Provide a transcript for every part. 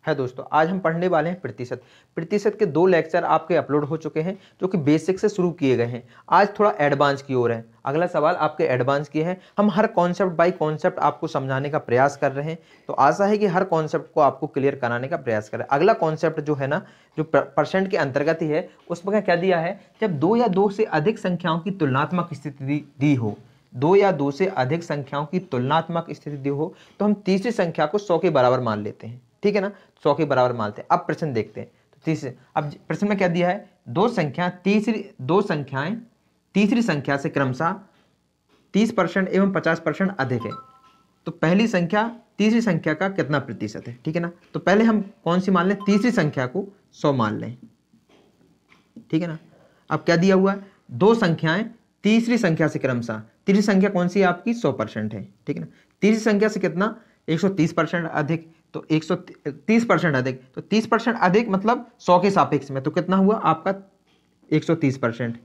है दोस्तों, आज हम पढ़ने वाले हैं प्रतिशत। प्रतिशत के 2 लेक्चर आपके अपलोड हो चुके हैं जो कि बेसिक से शुरू किए गए हैं। आज थोड़ा एडवांस की ओर है। अगला सवाल आपके एडवांस की है। हम हर कॉन्सेप्ट बाय कॉन्सेप्ट आपको समझाने का प्रयास कर रहे हैं, तो आशा है कि हर कॉन्सेप्ट को आपको क्लियर कराने का प्रयास करें। अगला कॉन्सेप्ट जो है ना, जो परसेंट के अंतर्गत ही है, उसमें क्या दिया है, जब 2 या 2 से अधिक संख्याओं की तुलनात्मक स्थिति दी हो, 2 या 2 से अधिक संख्याओं की तुलनात्मक स्थिति दी हो, तो हम तीसरी संख्या को 100 के बराबर मान लेते हैं। ठीक है ना, 100 के बराबर मानते हैं। अब प्रश्न देखते हैं। तो तीसरे, अब प्रश्न में क्या दिया है, दो संख्याएं तीसरी संख्या से क्रमशः 30% एवं 50% अधिक है, तो पहली संख्या तीसरी संख्या का कितना प्रतिशत है। ठीक है ना, तो पहले हम कौन सी मान लें, तीसरी संख्या को 100 मान लें। ठीक है ना, अब क्या दिया हुआ है, दो संख्याएं तीसरी संख्या से क्रमशः, तीसरी संख्या कौन सी है आपकी, 100% है। ठीक है ना, तीसरी संख्या से कितना, 130% अधिक, तो 130% अधिक, तो 30% अधिक मतलब 100 के सापेक्ष में, तो कितना हुआ आपका 130%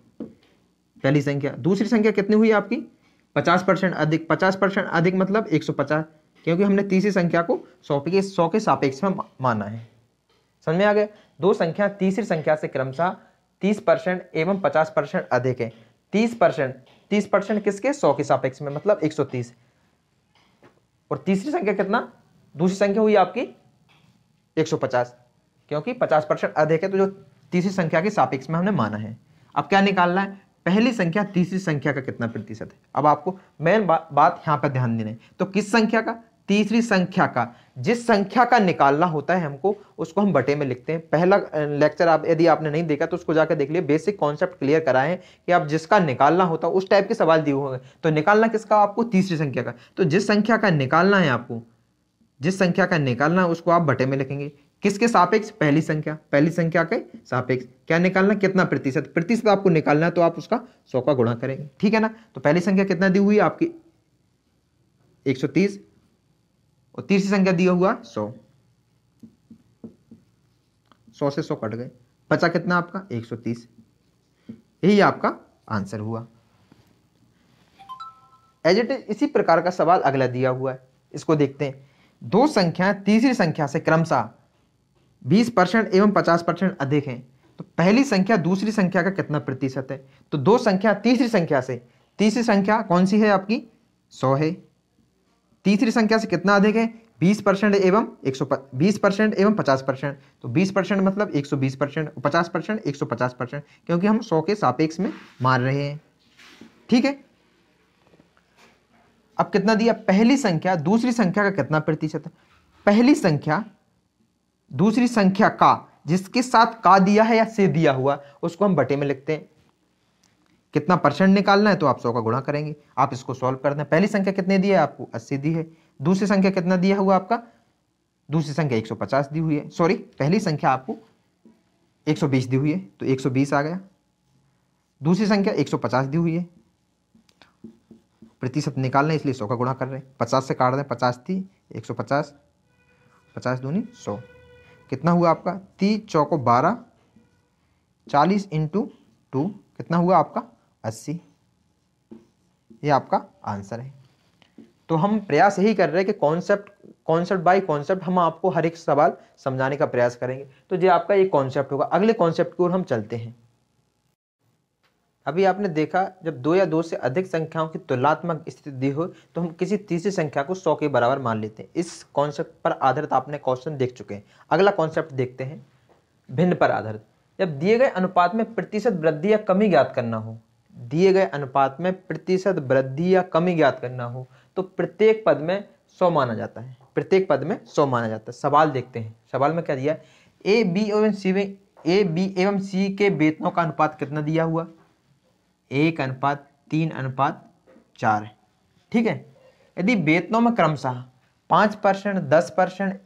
पहली संख्या। दूसरी संख्या कितनी हुई आपकी, 50% अधिक, 50% अधिक मतलब 150, क्योंकि हमने तीसरी संख्या को 100 के सापेक्ष में माना है। समझ में आ गया। दो संख्या तीसरी संख्या से क्रमशः 30% एवं 50% अधिक है। 30% किसके, 100 के सापेक्ष में मतलब 130, और तीसरी संख्या कितना, दूसरी संख्या हुई आपकी 150, क्योंकि 50% अधिक है, तो जो तीसरी संख्या के सापेक्ष में हमने माना है। अब क्या निकालना है, पहली संख्या तीसरी संख्या का कितना प्रतिशत है। अब आपको मेन बात यहां पर ध्यान देना है, तो किस संख्या का, तीसरी संख्या का। जिस संख्या का निकालना होता है हमको, उसको हम बटे में लिखते हैं। पहला लेक्चर आप यदि आपने नहीं देखा तो उसको जाकर देख लिए, बेसिक कॉन्सेप्ट क्लियर कराए हैं कि आप जिसका निकालना होता है उस टाइप के सवाल दिए होंगे। तो निकालना किसका, आपको तीसरी संख्या का। तो जिस संख्या का निकालना है आपको, जिस संख्या का निकालना है उसको आप बटे में लिखेंगे। किसके सापेक्ष, पहली संख्या के सापेक्ष। क्या निकालना, कितना प्रतिशत, प्रतिशत आपको निकालना है, तो आप उसका 100 का गुणा करेंगे। ठीक है ना, तो पहली संख्या कितना दी हुई है आपकी 130, और तीसरी संख्या दिया हुआ 100, 100 से 100 कट गए, बचा कितना आपका 130। यही आपका आंसर हुआ। एज इट इज इसी प्रकार का सवाल अगला दिया हुआ है, इसको देखते हैं। दो संख्याएं तीसरी संख्या से क्रमशः 20% एवं 50% अधिक हैं, तो पहली संख्या दूसरी संख्या का कितना प्रतिशत है। तो दो संख्या तीसरी संख्या से, तीसरी संख्या कौन सी है आपकी 100 है, तीसरी संख्या से कितना अधिक है 20% एवं 20% एवं 50%, तो 20% मतलब 120%, 50% 150%, क्योंकि हम 100 के सापेक्ष में मान रहे हैं। ठीक है, अब कितना दिया, पहली संख्या दूसरी संख्या का कितना प्रतिशत है। पहली संख्या दूसरी संख्या का, जिसके साथ का दिया है या से दिया हुआ, उसको हम बटे में लिखते हैं। कितना परसेंट निकालना है, तो आप 100 का गुणा करेंगे। आप इसको सॉल्व कर दें। पहली संख्या कितने दी है आपको, 80 दी है। दूसरी संख्या कितना दिया हुआ आपका, दूसरी संख्या 150 दी हुई है, सॉरी पहली संख्या आपको 120 दी हुई है, तो 120 आ गया। दूसरी संख्या 150 दी हुई है, प्रतिशत निकालना है इसलिए 100 का गुणा कर रहे हैं। 50 से काट दें, 50 थी 150, 50 दूनी 100, कितना हुआ आपका 30 चौको 12, 40 इंटू 2 कितना हुआ आपका 80। ये आपका आंसर है। तो हम प्रयास यही कर रहे हैं कि कॉन्सेप्ट बाय कॉन्सेप्ट हम आपको हर एक सवाल समझाने का प्रयास करेंगे। तो ये आपका एक कॉन्सेप्ट होगा। अगले कॉन्सेप्ट की ओर हम चलते हैं। अभी आपने देखा, जब 2 या 2 से अधिक संख्याओं की तुलनात्मक स्थिति दी हो, तो हम किसी तीसरी संख्या को 100 के बराबर मान लेते हैं। इस कॉन्सेप्ट पर आधारित आपने क्वेश्चन देख चुके हैं। अगला कॉन्सेप्ट देखते हैं, भिन्न पर आधारित। जब दिए गए अनुपात में प्रतिशत वृद्धि या कमी ज्ञात करना हो, दिए गए अनुपात में प्रतिशत वृद्धि या कमी ज्ञात करना हो, तो प्रत्येक पद में 100 माना जाता है। प्रत्येक पद में 100 माना जाता है। सवाल देखते हैं। सवाल में क्या दिया, ए बी एवं सी के वेतनों का अनुपात कितना दिया हुआ, 1:3:4 है। ठीक है, यदि वेतनों में क्रमशः 5%, 10%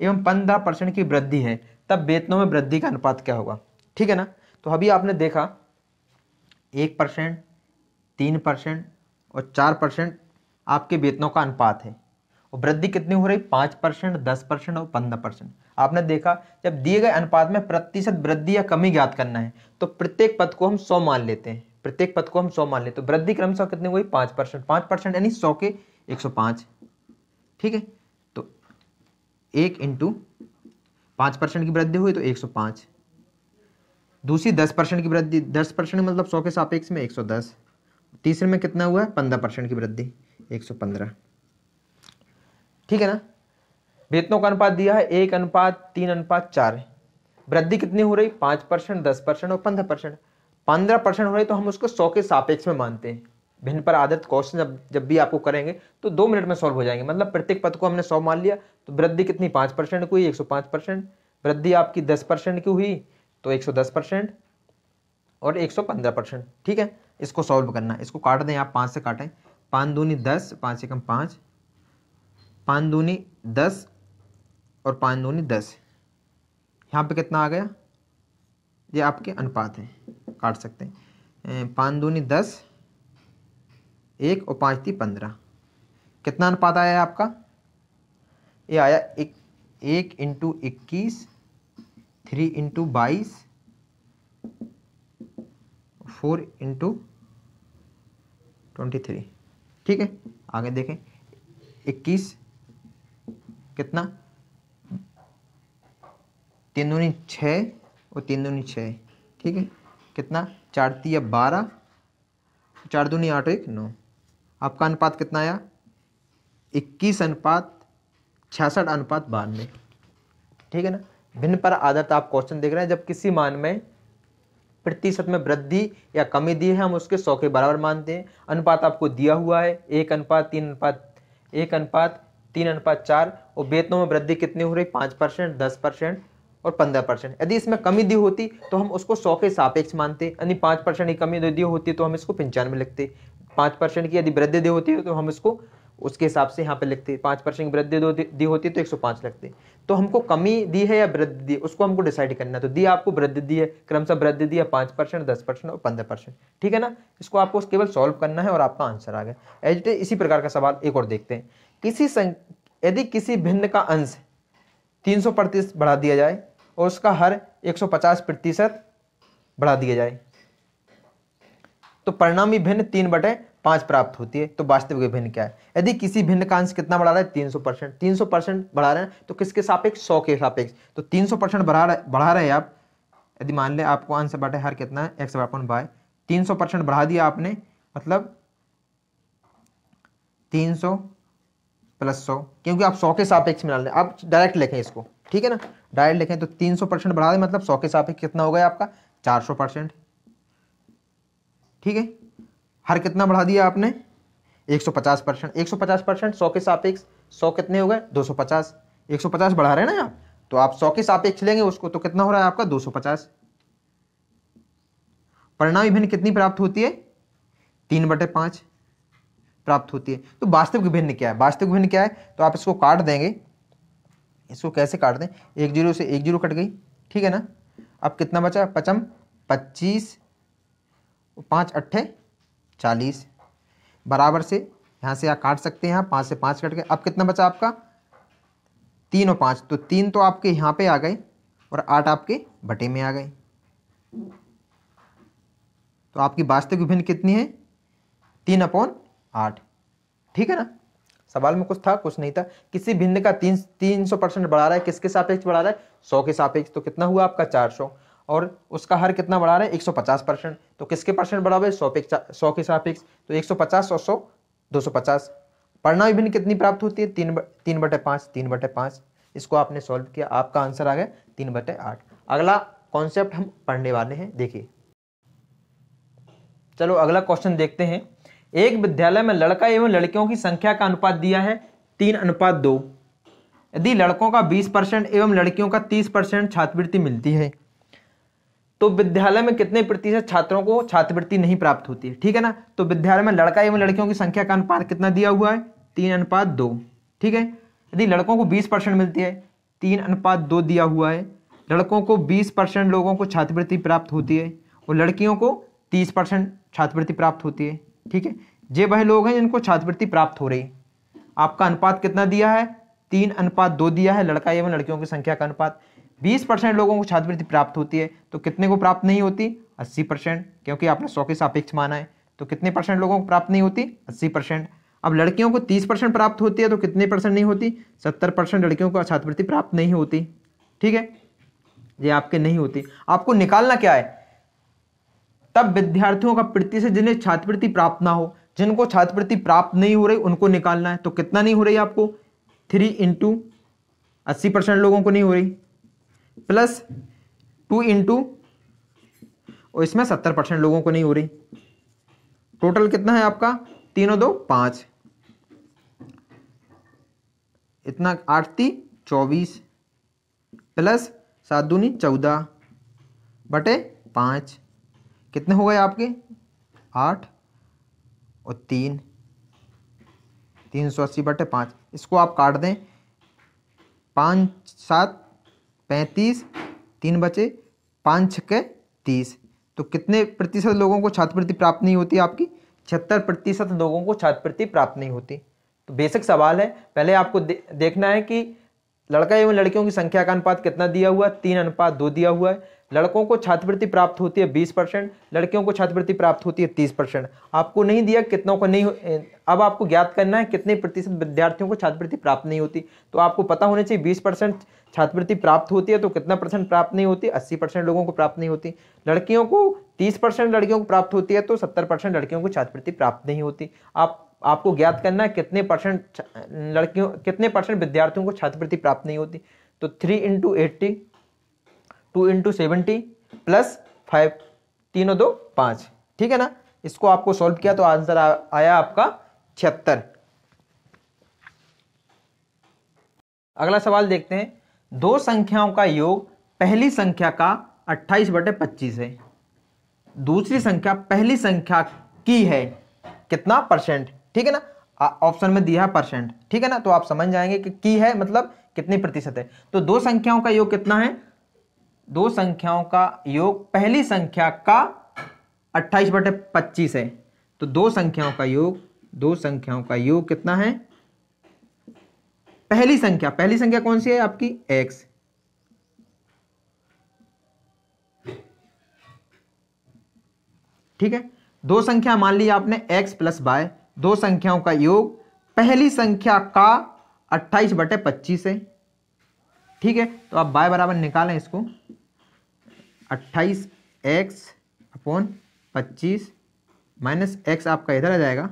एवं 15% की वृद्धि है, तब वेतनों में वृद्धि का अनुपात क्या होगा। ठीक है ना, तो अभी आपने देखा 1%, 3% और 4% आपके वेतनों का अनुपात है, और वृद्धि कितनी हो रही, 5%, 10% और 15%। आपने देखा, जब दिए गए अनुपात में प्रतिशत वृद्धि या कमी ज्ञात करना है, तो प्रत्येक पद को हम 100 मान लेते हैं। प्रत्येक पद को हम 100 मान लेते हैं। तो वृद्धि क्रमशः कितनी हुई, 5%, 5% यानी 100 के 105। ठीक है, तो 1 इंटू 5% की वृद्धि हुई तो 105। दूसरी 10% की वृद्धि, 10% मतलब 100 के सापेक्ष में 110। तीसरे में कितना हुआ है 15% की वृद्धि 115। ठीक है ना। वेतनों का अनुपात दिया है 1:3:4। वृद्धि कितनी हो रही 5%, 10% और 15%। 15% हो रही तो हम उसको 100 के सापेक्ष में मानते हैं। भिन्न पर आधारित क्वेश्चन जब भी आपको करेंगे तो 2 मिनट में सॉल्व हो जाएंगे। मतलब प्रत्येक पद को हमने 100 मान लिया तो वृद्धि कितनी 5% की हुई 105%। वृद्धि आपकी 10% की हुई तो 110% और 115%। ठीक है, इसको सॉल्व करना है। इसको काट दें आप, 5 से काटें। 5 दूनी 10, 5 एकम 5, 5 दूनी 10 और 5 दूनी 10। यहाँ पे कितना आ गया, ये आपके अनुपात हैं, काट सकते हैं। 5 दूनी 10, 1 और 5 थी 15। कितना अनुपात आया आपका, ये आया 1 इंटू 21, 3 इंटू 22, 4 इंटू 23। ठीक है, आगे देखें। 21 कितना, 3 दूनी 6 और 3 दूनी 6। ठीक है, कितना 4 3 12, 4 दूनी 8 1 9। आपका अनुपात कितना आया 21:66:92। ठीक है ना। भिन्न पर आधारित आप क्वेश्चन देख रहे हैं। जब किसी मान में प्रतिशत में वृद्धि या कमी दी है हम उसके 100 के बराबर मानते हैं। अनुपात आपको दिया हुआ है 1:3:4 और वेतनों में वृद्धि कितनी हो रही 5%, 10% और 15%। यदि इसमें कमी दी होती तो हम उसको 100 के सापेक्ष मानते। यानी 5% की कमी दी होती तो हम इसको 95 लिखते। 5% की यदि वृद्धि दी होती तो हम इसको उसके हिसाब से यहाँ पे लिखते। 5% की वृद्धि दी होती तो 105 लिखते। तो हमको कमी दी है या वृद्धि दी उसको हमको डिसाइड करना है। तो दी आपको वृद्धि दी है, क्रमशः वृद्धि दी है 5%, 10% और 15%। ठीक है ना। इसको आपको केवल सॉल्व करना है और आपका आंसर आ गया। एज इट इज इसी प्रकार का सवाल एक और देखते हैं। यदि किसी भिन्न का अंश 300% बढ़ा दिया जाए और उसका हर 150% बढ़ा दिया जाए तो परिणामी भिन्न 3/5 प्राप्त होती है। तो वास्तविक भिन्न क्या है। यदि किसी भिन्न का अंश कितना बढ़ा रहा है 300%, 300% बढ़ा रहे हैं तो किसके सापेक्ष 100 के सापेक्ष। तो 300% बढ़ा रहे हैं आप। यदि मान ले आपको अंश बटे हर कितना है x/y, 300% बढ़ा दिया आपने, मतलब 300 + 100, क्योंकि आप 100 के सापेक्ष में डाल रहे हैं। आप डायरेक्ट लिखें इसको, ठीक है ना, डायरेक्ट लिखें। तो 300% बढ़ा दें मतलब 100 के सापेक्ष कितना हो गया आपका 400%। ठीक है, हर कितना बढ़ा दिया आपने 150%। 150% 100 के सापेक्ष, 100 कितने हो गए 250। 150 बढ़ा रहे हैं ना आप, तो आप 100 के सापेक्ष लेंगे उसको तो कितना हो रहा है आपका 250। परिणामी भिन्न कितनी प्राप्त होती है 3/5 प्राप्त होती है। तो वास्तविक भिन्न क्या है, वास्तविक भिन्न क्या है, तो आप इसको काट देंगे। इसको कैसे काट दें, 1 0 से 1 0 कट गई। ठीक है ना। अब कितना बचा 5 25, 5 8 40 बराबर से यहाँ से आप काट सकते हैं। 5 से 5 कट गए। अब कितना बचा आपका 3 और 5, तो 3 तो आपके यहाँ पे आ गए और 8 आपके बटे में आ गए। तो आपकी वास्तविक भिन्न कितनी है 3/8। ठीक है ना। सवाल में कुछ था कुछ नहीं था। किसी भिन्न का 300% बढ़ा रहा है, किसके सापेक्ष बढ़ा रहा है 100 के सापेक्ष। तो कितना हुआ आपका 400 और उसका हर कितना बढ़ा रहा है 150%। तो किसके परसेंट बढ़ा हुआ है 100 के सापेक्ष। तो 150 और 100 250। परिणामी भिन्न कितनी प्राप्त होती है 3/5। इसको आपने सॉल्व किया, आपका आंसर आ गया 3/8। अगला कॉन्सेप्ट हम पढ़ने वाले हैं, देखिए। चलो अगला क्वेश्चन देखते हैं। एक विद्यालय में लड़का एवं लड़कियों की संख्या का अनुपात दिया है 3:2। यदि लड़कों का 20% एवं लड़कियों का 30% छात्रवृत्ति मिलती है तो विद्यालय में कितने प्रतिशत छात्रों को छात्रवृत्ति नहीं प्राप्त होती है। ठीक है ना। तो विद्यालय में लड़का एवं लड़कियों की संख्या का अनुपात कितना दिया हुआ है 3:2। ठीक है। यदि लड़कों को 20% मिलती है, 3:2 दिया हुआ है। लड़कों को 20% लोगों को छात्रवृत्ति प्राप्त होती है और लड़कियों को 30% छात्रवृत्ति प्राप्त होती है। ठीक है, ये वह लोग हैं जिनको छात्रवृत्ति प्राप्त हो रही। आपका अनुपात कितना दिया है 3:2 दिया है। लड़का एवं लड़कियों की संख्या का अनुपात 20% लोगों को छात्रवृत्ति प्राप्त होती है तो कितने को प्राप्त नहीं होती 80%, क्योंकि आपने 100 के सापेक्ष माना है। तो कितने परसेंट लोगों को प्राप्त नहीं होती 80%। अब लड़कियों को 30% प्राप्त होती है तो कितने परसेंट नहीं होती 70% लड़कियों को छात्रवृत्ति प्राप्त नहीं होती। ठीक है, ये आपके नहीं होती। आपको निकालना क्या है, तब विद्यार्थियों का प्रतिशत जिन्हें छात्रवृत्ति प्राप्त ना हो, जिनको छात्रवृत्ति प्राप्त नहीं हो रही उनको निकालना है। तो कितना नहीं हो रही आपको, 3 इंटू 80% लोगों को नहीं हो रही, प्लस 2 इंटू, और इसमें 70% लोगों को नहीं हो रही। टोटल कितना है आपका, 3 और 2 5, इतना 8 3 24, प्लस 7 दूनी 14 बटे 5, कितने हो गए आपके 8 और 3, 380 बटे 5। इसको आप काट दें, 5 7 35, 3 बचे, 5 6 30। तो कितने प्रतिशत लोगों को छात्रवृत्ति प्राप्त नहीं होती आपकी, 76% लोगों को छात्रवृत्ति प्राप्त नहीं होती। तो बेसिक सवाल है, पहले आपको देखना है कि लड़का एवं लड़कियों की संख्या का अनुपात कितना दिया हुआ है, 3:2 दिया हुआ है। लड़कों को छात्रवृत्ति प्राप्त होती है 20%, लड़कियों को छात्रवृत्ति प्राप्त होती है 30%। आपको नहीं दिया कितनों को नहीं, अब आपको ज्ञात करना है कितने प्रतिशत विद्यार्थियों को छात्रवृत्ति प्राप्त नहीं होती। तो आपको पता होना चाहिए 20% छात्रवृत्ति प्राप्त होती है, तो कितना परसेंट प्राप्त नहीं होती, 80% लोगों को प्राप्त नहीं होती। लड़कियों को 30% लड़कियों को प्राप्त होती है, तो 70% लड़कियों को छात्रवृत्ति प्राप्त नहीं होती। आपको ज्ञात करना है कितने परसेंट विद्यार्थियों को छात्रवृत्ति प्राप्त नहीं होती। तो 3 इंटू 80, 2 इंटू 70 प्लस 5, 3 और 2 5, ठीक है ना। इसको आपको सॉल्व किया तो आंसर आया आपका 76। अगला सवाल देखते हैं, दो संख्याओं का योग पहली संख्या का 28/25 है, दूसरी संख्या पहली संख्या की है कितना परसेंट, ठीक है ना। ऑप्शन में दिया है परसेंट, ठीक है ना। तो आप समझ जाएंगे कि की है मतलब कितनी प्रतिशत है। तो दो संख्याओं का योग कितना है, दो संख्याओं का योग पहली संख्या का 28/25 है। तो दो संख्याओं का योग कितना है, पहली संख्या कौन सी है आपकी, x, ठीक है। दो संख्या मान ली आपने x प्लस y, दो संख्याओं का योग पहली संख्या का 28/25 है, ठीक है। तो आप y बराबर निकालें इसको, 28x/25 माइनस x आपका इधर आ जाएगा,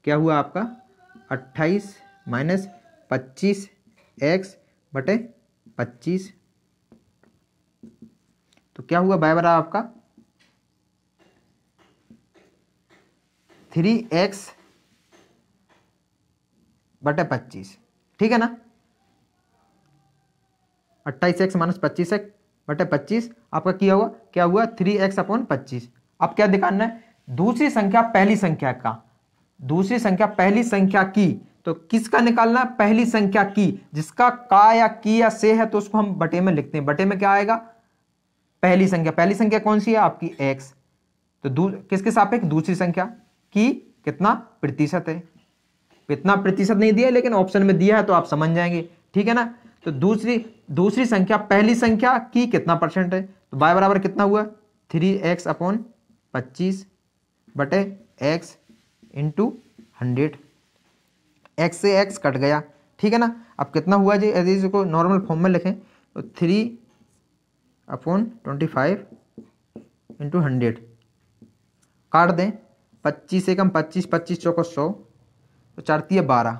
क्या हुआ आपका 28 माइनस 25x/25, तो क्या हुआ y बराबर आपका 3x/25, ठीक है ना। 28x माइनस 25x/25 आपका क्या हुआ 3x/25। अब क्या दिखाना है, दूसरी संख्या पहली संख्या की, तो किसका निकालना है, पहली संख्या की, जिसका का या की या से है तो उसको हम बटे में लिखते हैं। बटे में क्या आएगा, पहली संख्या कौन सी है आपकी x, तो किसके सापेक्ष, दूसरी संख्या की कितना प्रतिशत है, इतना प्रतिशत नहीं दिया लेकिन ऑप्शन में दिया है तो आप समझ जाएंगे, ठीक है ना। तो दूसरी संख्या पहली संख्या की कितना परसेंट है, तो y बराबर कितना हुआ 3x/25 बटे x इंटू 100, x से x कट गया, ठीक है ना। अब कितना हुआ जी, यदि इसको नॉर्मल फॉर्म में लिखें तो 3/25 इंटू 100, काट दें, 25 से कम 25, 25 चौको 100, तो 4 तिया 12,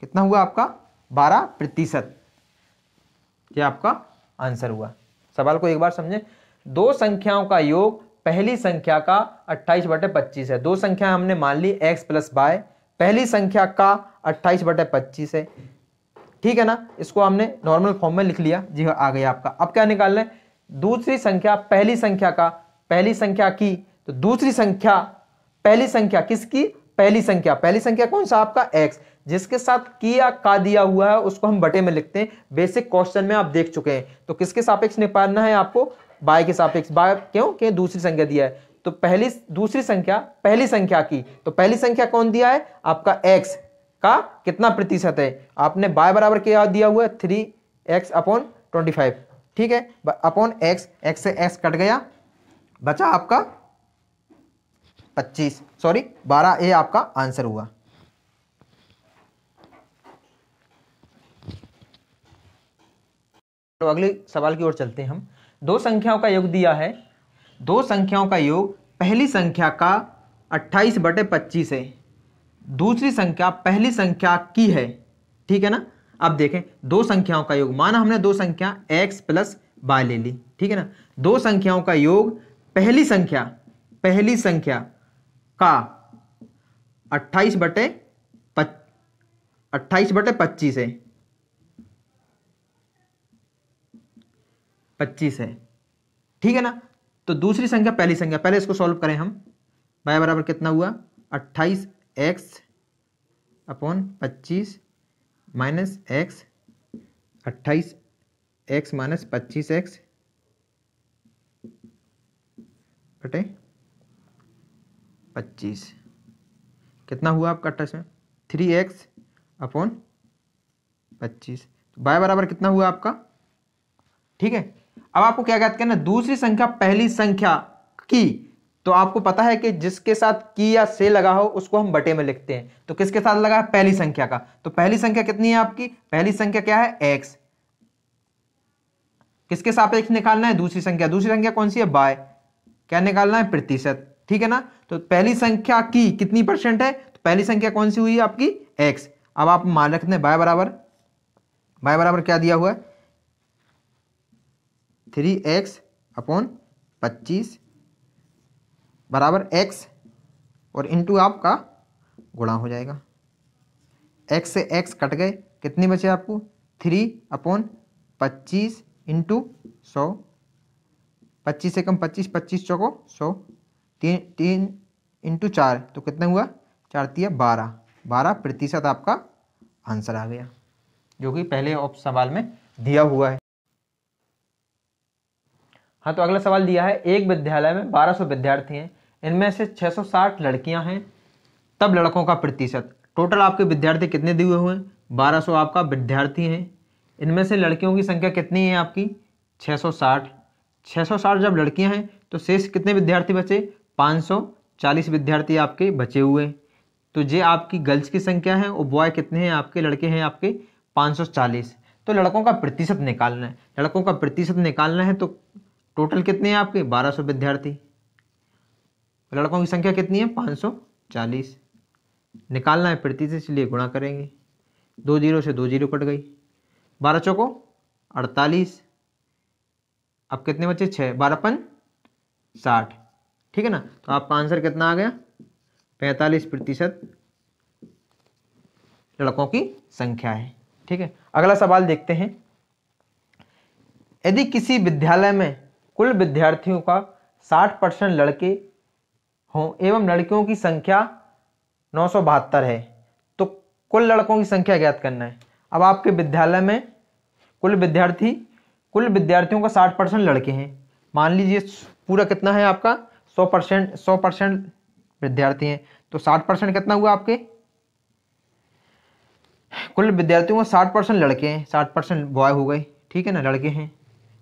कितना हुआ आपका 12%, ये आपका आंसर हुआ। सवाल को एक बार समझें, दो संख्याओं का योग पहली संख्या का 28/25 है। दो संख्या हमने मान ली x प्लस y, पहली संख्या का 28/25 है, ठीक है ना। इसको हमने नॉर्मल फॉर्म में लिख लिया, जी हाँ आ गया आपका। अब क्या निकालना है, दूसरी संख्या पहली संख्या की, तो दूसरी संख्या पहली संख्या किसकी, पहली संख्या कौन सा आपका x, जिसके साथ की या का दिया हुआ है उसको हम बटे में लिखते हैं। बेसिक क्वेश्चन में आप देख चुके हैं। तो किसके सापेक्ष निकालना है आपको, y के सापेक्ष। y क्यों, कि दूसरी संख्या दिया है, तो दूसरी संख्या पहली संख्या की, तो पहली संख्या कौन दिया है आपका x का कितना प्रतिशत है, आपने y बराबर क्या दिया हुआ है 3x/25, ठीक है, अपॉन x से x कट गया, बचा आपका 12, ये आपका आंसर हुआ। तो अगले सवाल की ओर चलते हैं हम। दो संख्याओं का योग दिया है, दो संख्याओं का योग पहली संख्या का 28/25 है, दूसरी संख्या पहली संख्या की है, ठीक है ना। अब देखें दो संख्याओं का योग, माना हमने दो संख्या x + y ले ली, ठीक है ना। दो संख्याओं का योग पहली संख्या का 28/25 है, 25 है, ठीक है ना। तो दूसरी संख्या पहली संख्या, पहले इसको सॉल्व करें हम। y बराबर कितना हुआ 28x/25 minus x, 28x minus 25x बटे 25 कितना हुआ आपका 28 में 3x/25। y बराबर कितना हुआ आपका, ठीक है। अब आपको क्या ज्ञात करना है, दूसरी संख्या पहली संख्या की, तो आपको पता है कि जिसके साथ की या से लगा हो उसको हम बटे में लिखते हैं। तो किसके साथ लगा है, पहली संख्या का। तो पहली संख्या कितनी है आपकी, पहली संख्या क्या है x, किसके सापेक्ष निकालना है, दूसरी संख्या। दूसरी संख्या कौन सी है, y, क्या निकालना है, प्रतिशत, ठीक है ना। तो पहली संख्या की कितनी % है, तो पहली संख्या कौन सी हुई आपकी x। अब आप मान रखते हैं y बराबर क्या दिया हुआ है 3x/25 बराबर x और इंटू आपका गुणा हो जाएगा, x से x कट गए, कितनी बचे आपको 3/25 इंटू 100, 25 से कम 25, 25 चौको 100, 3 इंटू 4 तो कितना हुआ 4 × 12, 12% आपका आंसर आ गया, जो कि पहले सवाल में दिया हुआ है। हाँ, तो अगला सवाल दिया है, एक विद्यालय में 1200 विद्यार्थी हैं, इनमें से 660 लड़कियां हैं, तब लड़कों का प्रतिशत। टोटल आपके विद्यार्थी कितने दिए हुए हैं, 1200 आपका विद्यार्थी हैं, इनमें से लड़कियों की संख्या कितनी है आपकी 660। 660 जब लड़कियां हैं तो शेष कितने विद्यार्थी बचे, 540 विद्यार्थी आपके बचे हुए। तो ये आपकी गर्ल्स की संख्या है और बॉय कितने हैं आपके, लड़के हैं आपके 540। तो लड़कों का प्रतिशत निकालना है, लड़कों का प्रतिशत निकालना है। तो टोटल कितने हैं आपके 1200 विद्यार्थी, लड़कों की संख्या कितनी है 540, निकालना है प्रतिशत, इसलिए गुणा करेंगे, 2 0 से 2 0 कट गई, 12 चौको 48, अब कितने बचे 6, 12 × 5 = 60, ठीक है ना। तो आपका आंसर कितना आ गया 45% लड़कों की संख्या है, ठीक है। अगला सवाल देखते हैं, यदि किसी विद्यालय में कुल विद्यार्थियों का 60% लड़के हों एवं लड़कियों की संख्या 972 है, तो कुल लड़कों की संख्या ज्ञात करना है। अब आपके विद्यालय में कुल विद्यार्थियों का 60% लड़के हैं, मान लीजिए पूरा कितना है आपका 100% विद्यार्थी हैं, तो 60% कितना हुआ आपके, कुल विद्यार्थियों का 60% लड़के हैं, 60% बॉय हो गए, ठीक है ना, लड़के हैं,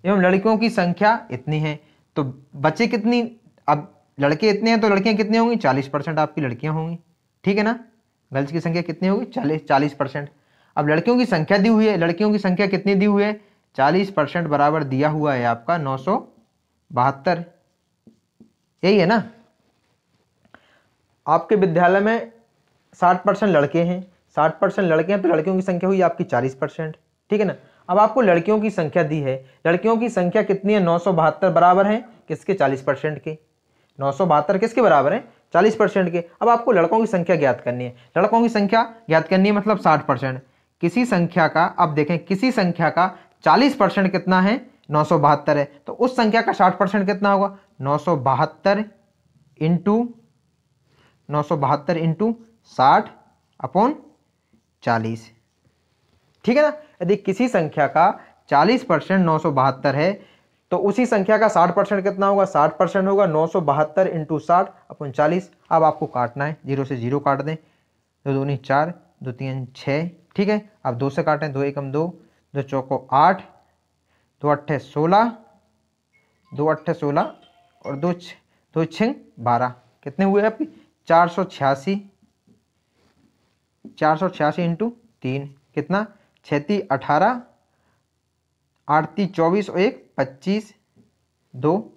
एवं लड़कियों की संख्या इतनी है, तो बच्चे कितनी, अब लड़के इतने हैं तो लड़कियां कितनी होंगी 40% आपकी लड़कियां होंगी, ठीक है ना। गर्ल्स की संख्या कितनी होगी 40%। अब लड़कियों की संख्या दी हुई है, लड़कियों की संख्या कितनी दी हुई है 40% बराबर दिया हुआ है आपका 972, यही है ना। आपके विद्यालय में 60% लड़के हैं, 60% लड़के हैं, तो लड़कियों की संख्या हुई आपकी 40%, ठीक है ना। अब आपको लड़कियों की संख्या दी है, लड़कियों की संख्या कितनी है 972 बराबर है किसके 40% के, 972 किसके बराबर है 40% के। अब आपको लड़कों की संख्या ज्ञात करनी है, लड़कों की संख्या ज्ञात करनी है मतलब 60%। किसी संख्या का, अब देखें किसी संख्या का 40% कितना है 972 है, तो उस संख्या का 60% कितना होगा 972 इंटू 60/40, ठीक है ना। यदि किसी संख्या का 40% 972 है तो उसी संख्या का 60% कितना होगा 60% होगा 972 इंटू 60/40। अब आपको काटना है, 0 से 0 काट दें, 2 दूनी 4, 2 3 6, ठीक है। अब 2 से काटें, 2 एकम 2, 2 चौको 8, 2 अट्ठे 16, 2 अट्ठे 16 और 2 6 12, कितने हुए आपकी 486 इंटू 3 कितना 6 × 18 8 × 3 = 24 और 1 = 25, 2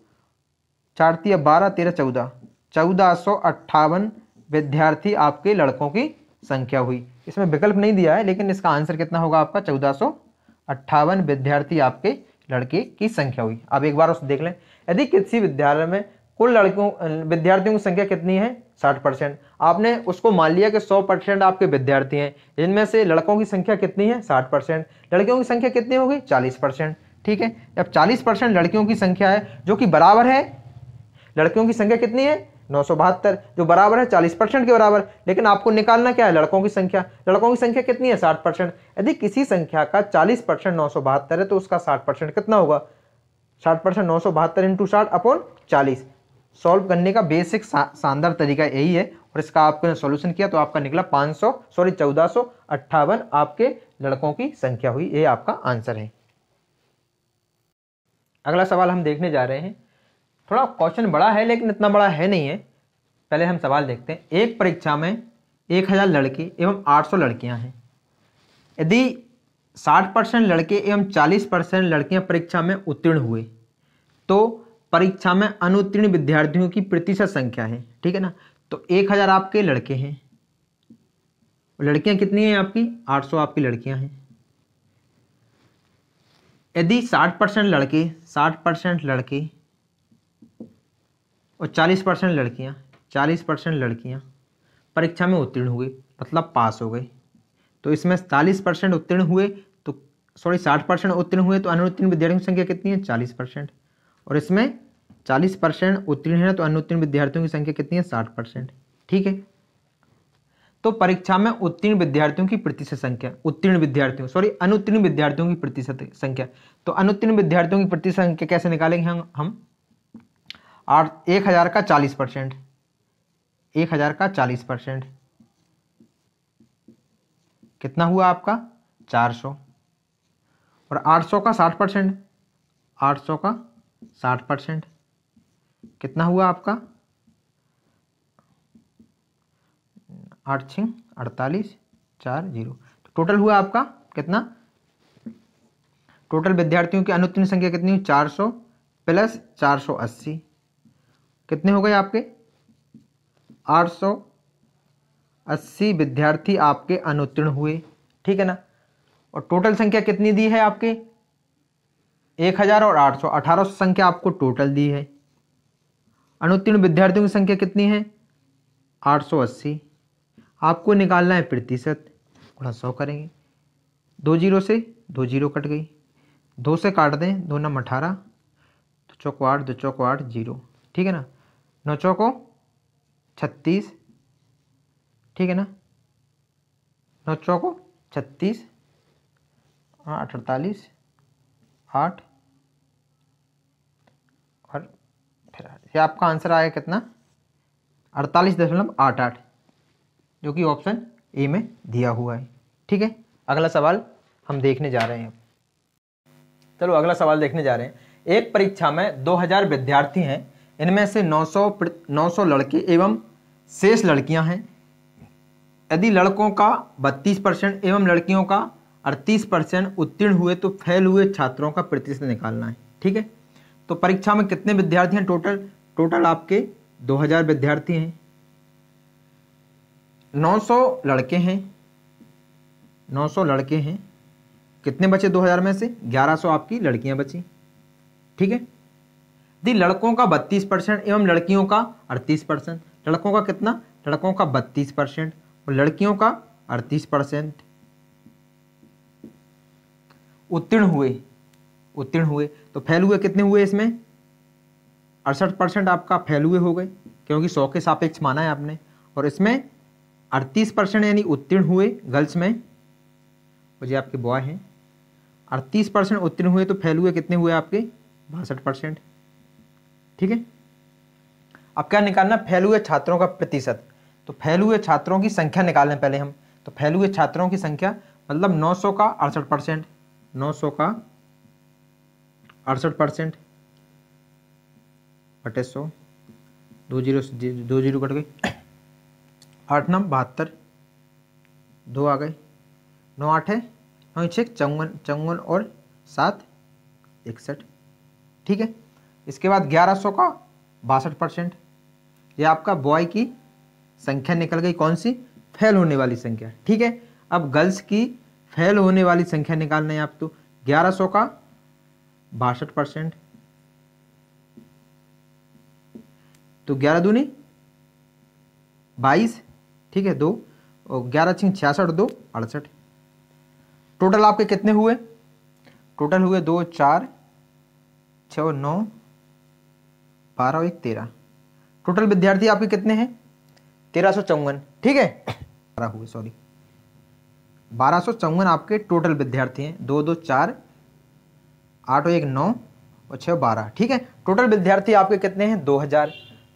4 × 3 = 12, 13 = 14, 1458 विद्यार्थी आपके लड़कों की संख्या हुई। इसमें विकल्प नहीं दिया है, लेकिन इसका आंसर कितना होगा आपका? 1458 विद्यार्थी आपके लड़के की संख्या हुई। अब एक बार उसे देख लें। यदि किसी विद्यालय में कुल विद्यार्थियों की संख्या कितनी है? 60%। आपने उसको मान लिया कि 100% आपके विद्यार्थी हैं, जिनमें से लड़कों की संख्या कितनी है? 60%। लड़कियों की संख्या कितनी होगी? 40%। ठीक है, जब 40% लड़कियों की संख्या है जो कि बराबर है, लड़कियों की संख्या कितनी है? 972, जो बराबर है 40% के बराबर। लेकिन आपको निकालना क्या है? लड़कों की संख्या। लड़कों की संख्या कितनी है? 60%। यदि किसी संख्या का 40% 972 है तो उसका 60% कितना होगा? 60% 972 × 60/40। सॉल्व करने का बेसिक शानदार तरीका यही है, और इसका आपने सॉल्यूशन किया तो आपका निकला 1458 आपके लड़कों की संख्या हुई। ये आपका आंसर है। अगला सवाल हम देखने जा रहे हैं। थोड़ा क्वेश्चन बड़ा है लेकिन इतना बड़ा है नहीं है। पहले हम सवाल देखते हैं। एक परीक्षा में 1000 लड़के एवं 800 लड़कियां हैं। यदि 60% लड़के एवं 40% लड़कियां परीक्षा में उत्तीर्ण हुए तो परीक्षा में अनुत्तीर्ण विद्यार्थियों की प्रतिशत संख्या है। ठीक है ना? तो 1000 आपके लड़के हैं, लड़कियां कितनी हैं आपकी? 800 आपकी लड़कियां हैं। यदि 60% लड़के और 40% लड़कियां परीक्षा में उत्तीर्ण हुए, मतलब पास हो गए, तो इसमें 40% उत्तीर्ण हुए तो 60% उत्तीर्ण हुए तो अनुत्तीर्ण विद्यार्थियों की संख्या कितनी है? 40%। और इसमें 40% उत्तीर्ण है तो अनुत्तीर्ण विद्यार्थियों की संख्या कितनी है? 60%। ठीक है, तो परीक्षा में उत्तीर्ण विद्यार्थियों की प्रतिशत संख्या, अनुत्तीर्ण विद्यार्थियों की प्रतिशत संख्या। तो अनुत्तीर्ण विद्यार्थियों की प्रतिशत संख्या कैसे निकालेंगे हम? 1000 का 40%, 1000 का 40% कितना हुआ आपका? 400। और 800 का 60%, 800 का 60% कितना हुआ आपका? 8 × 6 = 48, 4 0। तो टोटल हुआ आपका कितना? टोटल विद्यार्थियों की अनुत्तीर्ण संख्या कितनी हुई? 400 + 480 कितने हो गए आपके? 880 विद्यार्थी आपके अनुत्तीर्ण हुए। ठीक है ना? और टोटल संख्या कितनी दी है आपके? 1000 और 800, 1800 संख्या आपको टोटल दी है। अनुत्तीर्ण विद्यार्थियों की संख्या कितनी है? 880। आपको निकालना है प्रतिशत। गुणा 100 करेंगे, 2 0 से 2 0 कट गई, 2 से काट दें, 2 9 18, 2 चौको 8, 2 चौको 8 0। ठीक है ना? 9 चौको 36। ठीक है ना? 9 चौको 36, 8 48, 8 और फिर 8। ये आपका आंसर आया कितना? 48.88, जो कि ऑप्शन ए में दिया हुआ है। ठीक है, अगला सवाल हम देखने जा रहे हैं। चलो अगला सवाल देखने जा रहे हैं। एक परीक्षा में 2000 विद्यार्थी हैं, इनमें से 900 लड़के एवं शेष लड़कियां हैं। यदि लड़कों का 32% एवं लड़कियों का 38% उत्तीर्ण हुए तो फेल हुए छात्रों का प्रतिशत निकालना है। ठीक है, तो परीक्षा में कितने विद्यार्थी हैं टोटल आपके 2000 विद्यार्थी हैं, 900 लड़के हैं, 900 लड़के हैं, कितने बचे 2000 में से? 1100 आपकी लड़कियां बची। ठीक है, यदि लड़कों का 32% एवं लड़कियों का 38%, लड़कों का कितना? लड़कों का 32% और लड़कियों का 38% उत्तीर्ण हुए तो फेल हुए कितने हुए? इसमें 68% आपका फेल हुए हो गए, क्योंकि 100 के सापेक्ष माना है आपने। और इसमें 38% यानी उत्तीर्ण हुए गर्ल्स में, मुझे आपके बॉय हैं, 38% उत्तीर्ण हुए तो फेल हुए कितने हुए आपके? 62%। ठीक है, अब क्या निकालना? फेल हुए छात्रों का प्रतिशत। तो फेल हुए छात्रों की संख्या निकालने पहले हम। तो फेल हुए छात्रों की संख्या मतलब 900 का 68%, 900 का 68% बटे 100, 2 0 कट गई, 8 9 72, 2 आ गए, 9 8 है, 9 6 54 और 7 61, ठीक है। इसके बाद 1100 का 62%, ये आपका बॉय की संख्या निकल गई, कौन सी, फेल होने वाली संख्या, ठीक है। अब गर्ल्स की फेल होने वाली संख्या निकालना है आपको, 1100 का 62%, तो 11 दूनी 22, ठीक है, 2 और 11 छिंग 66, 2 68। टोटल आपके कितने हुए, टोटल हुए 2 4 6 9 12 और 1 13। टोटल विद्यार्थी आपके कितने हैं, 1354, ठीक है, 12 हुए, सॉरी 1254 आपके टोटल विद्यार्थी हैं। 2 2 4 8 और 1 9 और 6 12, ठीक है। टोटल विद्यार्थी आपके कितने हैं, 2000।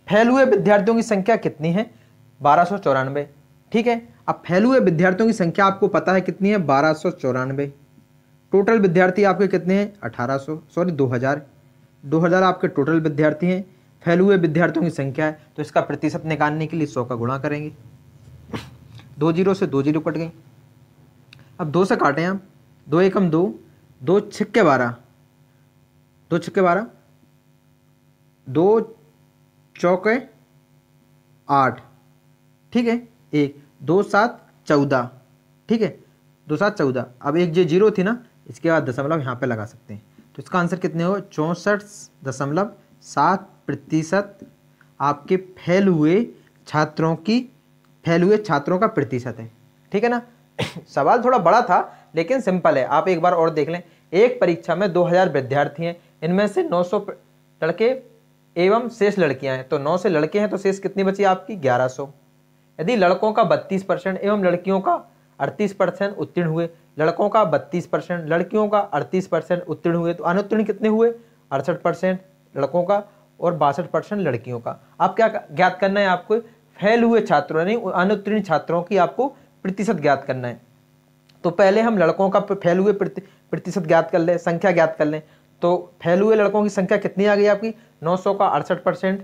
फेल हुए विद्यार्थियों की संख्या कितनी है, 1294, ठीक है। अब फेल हुए विद्यार्थियों की संख्या आपको पता है कितनी है, 1294। टोटल विद्यार्थी आपके कितने हैं, 1800, सॉरी 2000। 2000 आपके टोटल विद्यार्थी हैं, फेल हुए विद्यार्थियों की संख्या है, तो इसका प्रतिशत निकालने के लिए 100 का गुणा करेंगे। 2 0 से 2 0 कट गई। अब 2 से काटें आप, 2 एकम 2, 2 छिक्के 12, 2 छिक्के 12, 2 चौके 8, ठीक है, 1 2 7 14, ठीक है, 2 7 14। अब एक जो जीरो थी ना, इसके बाद दशमलव यहाँ पे लगा सकते हैं, तो इसका आंसर कितने हो, 64.7% आपके फेल हुए छात्रों का प्रतिशत है, ठीक है ना। सवाल थोड़ा बड़ा था लेकिन सिंपल है, आप एक बार और देख लें। एक परीक्षा में 2000 विद्यार्थी हैं, इनमें से 900 लड़के एवं शेष लड़कियां हैं, तो 9 से लड़के हैं तो शेष कितनी बची आपकी, 1100। यदि लड़कों का 32% एवं लड़कियों का 38% उत्तीर्ण हुए, लड़कों का 32%, लड़कियों का 38% उत्तीर्ण हुए, तो अनुत्तीर्ण कितने हुए, 68% लड़कों का और 62% लड़कियों का। आप क्या ज्ञात करना है, आपको फेल हुए छात्रों यानी अनुत्तीर्ण छात्रों की आपको प्रतिशत ज्ञात करना है। तो पहले हम लड़कों का फेल हुए प्रतिशत ज्ञात कर लें, संख्या ज्ञात कर लें। तो फेल हुए लड़कों की संख्या कितनी आ गई आपकी, 900 का 68%,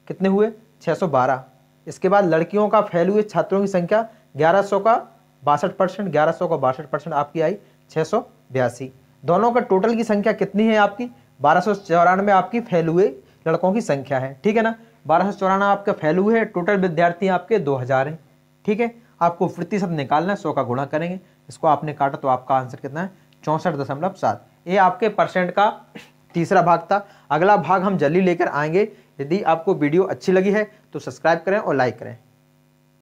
कितने हुए, 612। इसके बाद लड़कियों का फेल हुए छात्रों की संख्या 1100 का 62%, 1100 का 62% आपकी आई 682। दोनों का टोटल की संख्या कितनी है आपकी, 1294 आपकी फेल हुए लड़कों की संख्या है, ठीक है ना। 1294 आपके फेल हुए है, टोटल विद्यार्थी आपके 2000 हैं, ठीक है। आपको प्रतिशत निकालना है, 100 का गुणा करेंगे, इसको आपने काटा तो आपका आंसर कितना है, 64.7। ये आपके परसेंट का तीसरा भाग था। अगला भाग हम जल्दी लेकर आएंगे। यदि आपको वीडियो अच्छी लगी है तो सब्सक्राइब करें और लाइक करें।